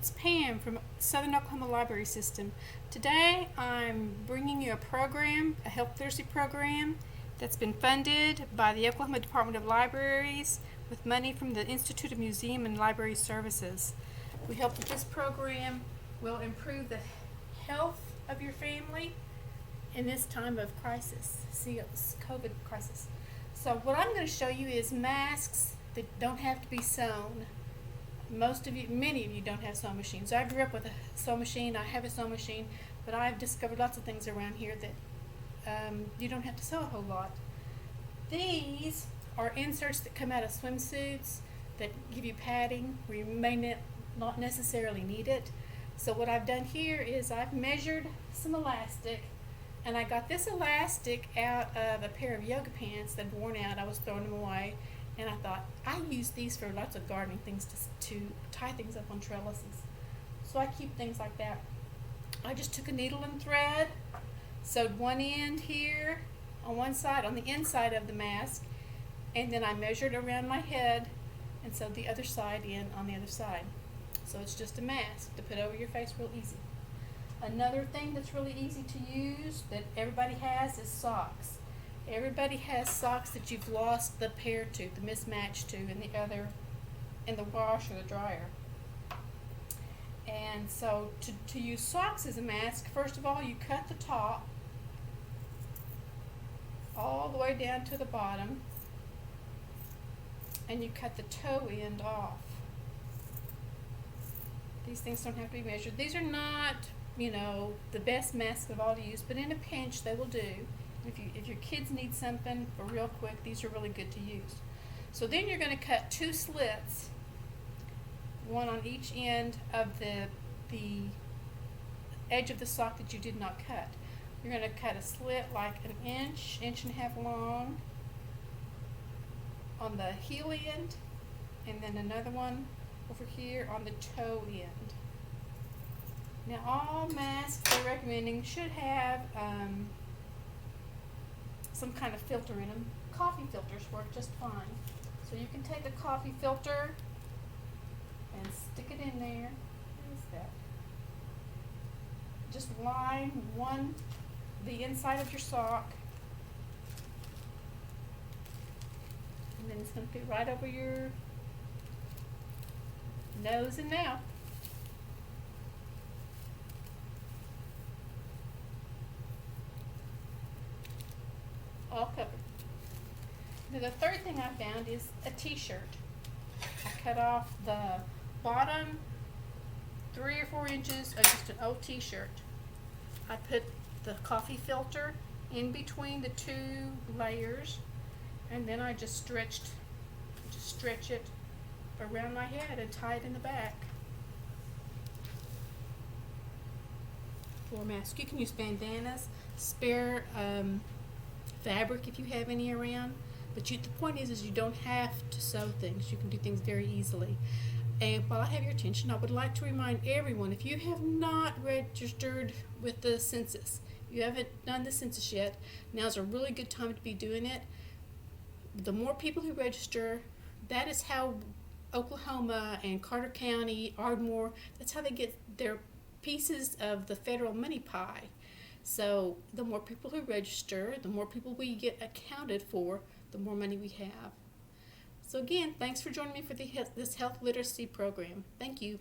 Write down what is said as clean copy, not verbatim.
It's Pam from Southern Oklahoma Library System. Today I'm bringing you a program, a health literacy program that's been funded by the Oklahoma Department of Libraries with money from the Institute of Museum and Library Services. We hope that this program will improve the health of your family in this time of crisis, COVID crisis. So what I'm going to show you is masks that don't have to be sewn. Many of you don't have sewing machines. I grew up with a sewing machine. I have a sewing machine, but I've discovered lots of things around here that you don't have to sew a whole lot. These are inserts that come out of swimsuits that give you padding where you may not necessarily need it. So what I've done here is I've measured some elastic, and I got this elastic out of a pair of yoga pants that had worn out. I was throwing them away. And I thought, I use these for lots of gardening things to tie things up on trellises. So I keep things like that. I just took a needle and thread, sewed one end here on one side, on the inside of the mask, and then I measured around my head and sewed the other side in on the other side. So it's just a mask to put over your face real easy. Another thing that's really easy to use that everybody has is socks. Everybody has socks that you've lost the pair to, the mismatch to, in the wash or the dryer. And so to use socks as a mask, first of all, you cut the top all the way down to the bottom, and you cut the toe end off. These things don't have to be measured. These are not, the best masks of all to use, but in a pinch they will do. If your kids need something for real quick, these are really good to use. So then you're going to cut two slits, one on each end of the edge of the sock that you did not cut. You're going to cut a slit like an inch and a half long on the heel end, and then another one over here on the toe end. Now all masks they're recommending should have some kind of filter in them. Coffee filters work just fine. So you can take a coffee filter and stick it in there. What is that? Just line the inside of your sock, and then it's going to fit right over your nose and mouth. All covered. Now the third thing I found is a t-shirt. I cut off the bottom 3 or 4 inches of just an old t-shirt. I put the coffee filter in between the two layers, and then I just stretch it around my head and tie it in the back. For a mask, you can use bandanas, spare fabric if you have any around, but the point is you don't have to sew things. You can do things very easily. And while I have your attention, I would like to remind everyone, if you have not registered with the census, you haven't done the census yet, now's a really good time to be doing it. The more people who register, that is how Oklahoma and Carter County, Ardmore, that's how they get their pieces of the federal money pie. So the more people who register, the more people we get accounted for, the more money we have. So again, thanks for joining me for this health literacy program. Thank you.